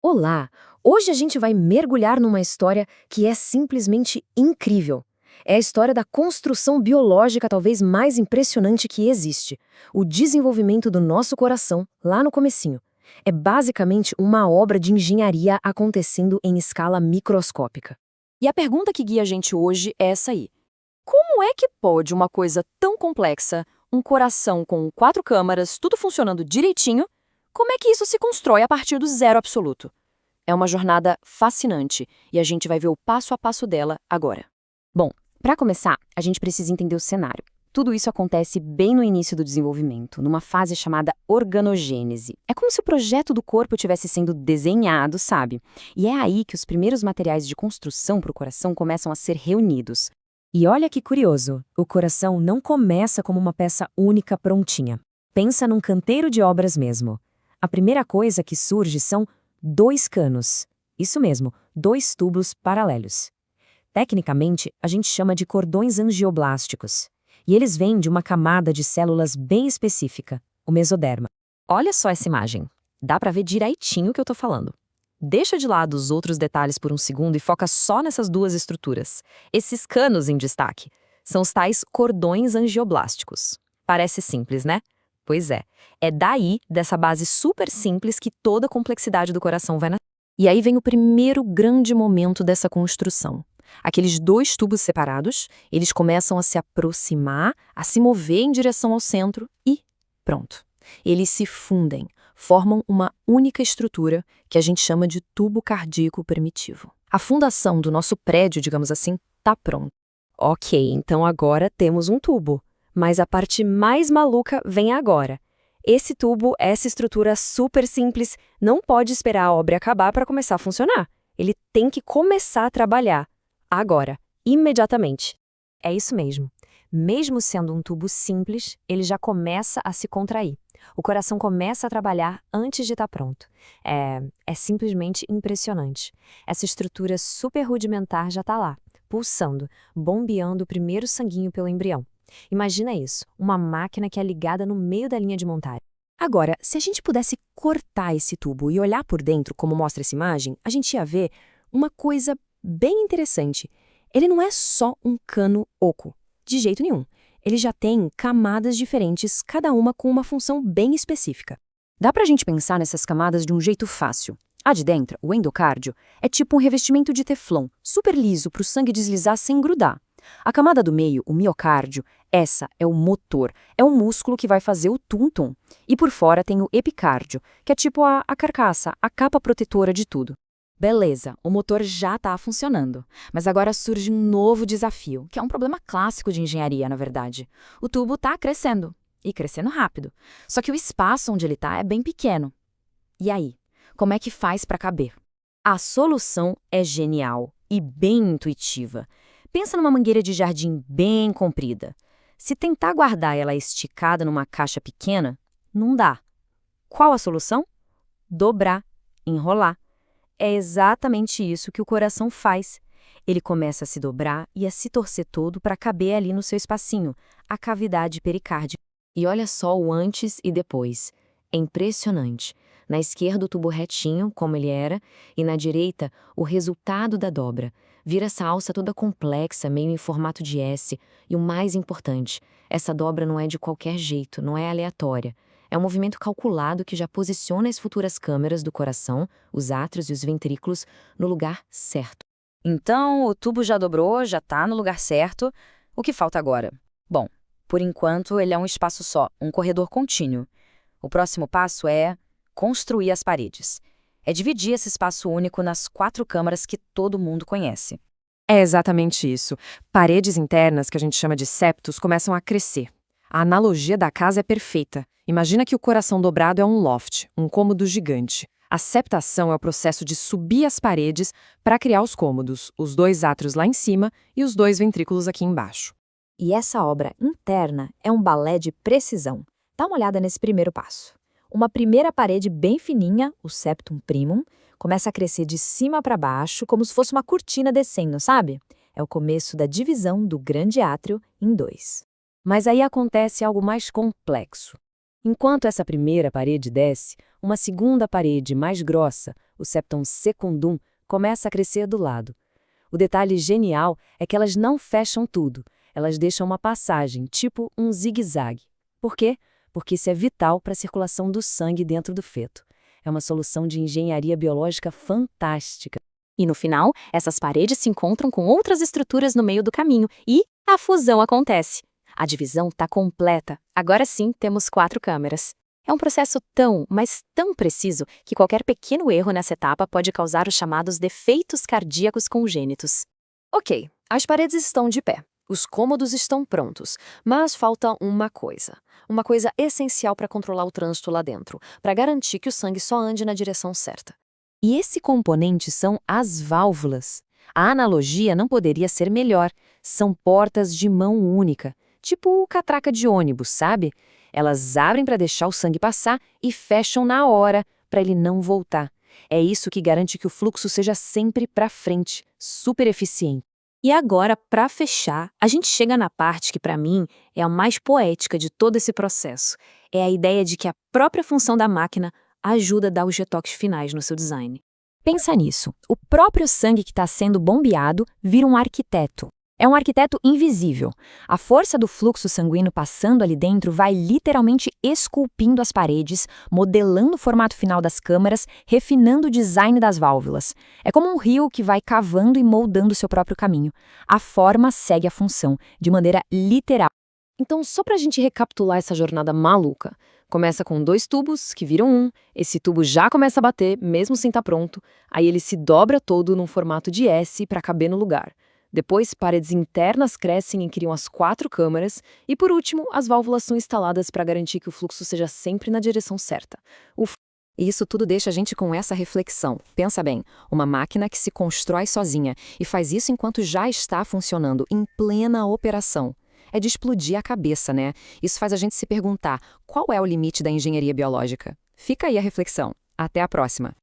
Olá! Hoje a gente vai mergulhar numa história que é simplesmente incrível. É a história da construção biológica talvez mais impressionante que existe, o desenvolvimento do nosso coração, lá no comecinho. É basicamente uma obra de engenharia acontecendo em escala microscópica. E a pergunta que guia a gente hoje é essa aí. Como é que pode uma coisa tão complexa, um coração com 4 câmaras, tudo funcionando direitinho, como é que isso se constrói a partir do zero absoluto? É uma jornada fascinante e a gente vai ver o passo a passo dela agora. Bom, para começar, a gente precisa entender o cenário. Tudo isso acontece bem no início do desenvolvimento, numa fase chamada organogênese. É como se o projeto do corpo estivesse sendo desenhado, sabe? E é aí que os primeiros materiais de construção para o coração começam a ser reunidos. E olha que curioso, o coração não começa como uma peça única prontinha. Pensa num canteiro de obras mesmo. A primeira coisa que surge são 2 canos. Isso mesmo, 2 tubos paralelos. Tecnicamente, a gente chama de cordões angioblásticos. E eles vêm de uma camada de células bem específica, o mesoderma. Olha só essa imagem. Dá para ver direitinho o que eu tô falando. Deixa de lado os outros detalhes por um segundo e foca só nessas duas estruturas. Esses canos em destaque são os tais cordões angioblásticos. Parece simples, né? Pois é. É daí, dessa base super simples, que toda a complexidade do coração vai nascer. E aí vem o primeiro grande momento dessa construção. Aqueles 2 tubos separados, eles começam a se aproximar, a se mover em direção ao centro e pronto. Eles se fundem, formam uma única estrutura que a gente chama de tubo cardíaco primitivo. A fundação do nosso prédio, digamos assim, está pronta. Ok, então agora temos um tubo. Mas a parte mais maluca vem agora. Esse tubo, essa estrutura super simples, não pode esperar a obra acabar para começar a funcionar. Ele tem que começar a trabalhar. Agora, imediatamente. É isso mesmo. Mesmo sendo um tubo simples, ele já começa a se contrair. O coração começa a trabalhar antes de estar pronto. É simplesmente impressionante. Essa estrutura super rudimentar já está lá, pulsando, bombeando o primeiro sanguinho pelo embrião. Imagina isso, uma máquina que é ligada no meio da linha de montagem. Agora, se a gente pudesse cortar esse tubo e olhar por dentro, como mostra essa imagem, a gente ia ver uma coisa bem interessante. Ele não é só um cano oco, de jeito nenhum. Ele já tem camadas diferentes, cada uma com uma função bem específica. Dá pra gente pensar nessas camadas de um jeito fácil. A de dentro, o endocárdio, é tipo um revestimento de teflon, super liso para o sangue deslizar sem grudar. A camada do meio, o miocárdio, essa é o motor, é o músculo que vai fazer o tum-tum. E por fora tem o epicárdio, que é tipo a carcaça, a capa protetora de tudo. Beleza, o motor já está funcionando, mas agora surge um novo desafio, que é um problema clássico de engenharia, na verdade. O tubo está crescendo, e crescendo rápido, só que o espaço onde ele está é bem pequeno. E aí, como é que faz para caber? A solução é genial e bem intuitiva. Pensa numa mangueira de jardim bem comprida. Se tentar guardar ela esticada numa caixa pequena, não dá. Qual a solução? Dobrar, enrolar. É exatamente isso que o coração faz. Ele começa a se dobrar e a se torcer todo para caber ali no seu espacinho, a cavidade pericárdica. E olha só o antes e depois. É impressionante. Na esquerda o tubo retinho, como ele era, e na direita o resultado da dobra. Vira essa alça toda complexa, meio em formato de S. E o mais importante, essa dobra não é de qualquer jeito, não é aleatória. É um movimento calculado que já posiciona as futuras câmeras do coração, os átrios e os ventrículos, no lugar certo. Então, o tubo já dobrou, já está no lugar certo. O que falta agora? Bom, por enquanto ele é um espaço só, um corredor contínuo. O próximo passo é construir as paredes. É dividir esse espaço único nas 4 câmaras que todo mundo conhece. É exatamente isso. Paredes internas, que a gente chama de septos, começam a crescer. A analogia da casa é perfeita. Imagina que o coração dobrado é um loft, um cômodo gigante. A septação é o processo de subir as paredes para criar os cômodos, os 2 átrios lá em cima e os 2 ventrículos aqui embaixo. E essa obra interna é um balé de precisão. Dá uma olhada nesse primeiro passo. Uma primeira parede bem fininha, o septum primum, começa a crescer de cima para baixo, como se fosse uma cortina descendo, sabe? É o começo da divisão do grande átrio em 2. Mas aí acontece algo mais complexo. Enquanto essa primeira parede desce, uma segunda parede mais grossa, o septum secundum, começa a crescer do lado. O detalhe genial é que elas não fecham tudo, elas deixam uma passagem, tipo um zigue-zague. Por quê? Porque isso é vital para a circulação do sangue dentro do feto. É uma solução de engenharia biológica fantástica. E no final, essas paredes se encontram com outras estruturas no meio do caminho e a fusão acontece. A divisão está completa. Agora sim, temos 4 câmeras. É um processo tão, mas tão preciso que qualquer pequeno erro nessa etapa pode causar os chamados defeitos cardíacos congênitos. Ok, as paredes estão de pé. Os cômodos estão prontos, mas falta uma coisa essencial para controlar o trânsito lá dentro, para garantir que o sangue só ande na direção certa. E esse componente são as válvulas. A analogia não poderia ser melhor. São portas de mão única, tipo catraca de ônibus, sabe? Elas abrem para deixar o sangue passar e fecham na hora, para ele não voltar. É isso que garante que o fluxo seja sempre para frente, super eficiente. E agora, para fechar, a gente chega na parte que, para mim, é a mais poética de todo esse processo. É a ideia de que a própria função da máquina ajuda a dar os retoques finais no seu design. Pensa nisso. O próprio sangue que está sendo bombeado vira um arquiteto. É um arquiteto invisível. A força do fluxo sanguíneo passando ali dentro vai literalmente esculpindo as paredes, modelando o formato final das câmaras, refinando o design das válvulas. É como um rio que vai cavando e moldando seu próprio caminho. A forma segue a função, de maneira literal. Então, só para a gente recapitular essa jornada maluca, começa com 2 tubos que viram um, esse tubo já começa a bater, mesmo sem estar pronto, aí ele se dobra todo num formato de S para caber no lugar. Depois, paredes internas crescem e criam as 4 câmaras, e por último, as válvulas são instaladas para garantir que o fluxo seja sempre na direção certa. E isso tudo deixa a gente com essa reflexão. Pensa bem, uma máquina que se constrói sozinha e faz isso enquanto já está funcionando, em plena operação. É de explodir a cabeça, né? Isso faz a gente se perguntar, qual é o limite da engenharia biológica? Fica aí a reflexão. Até a próxima!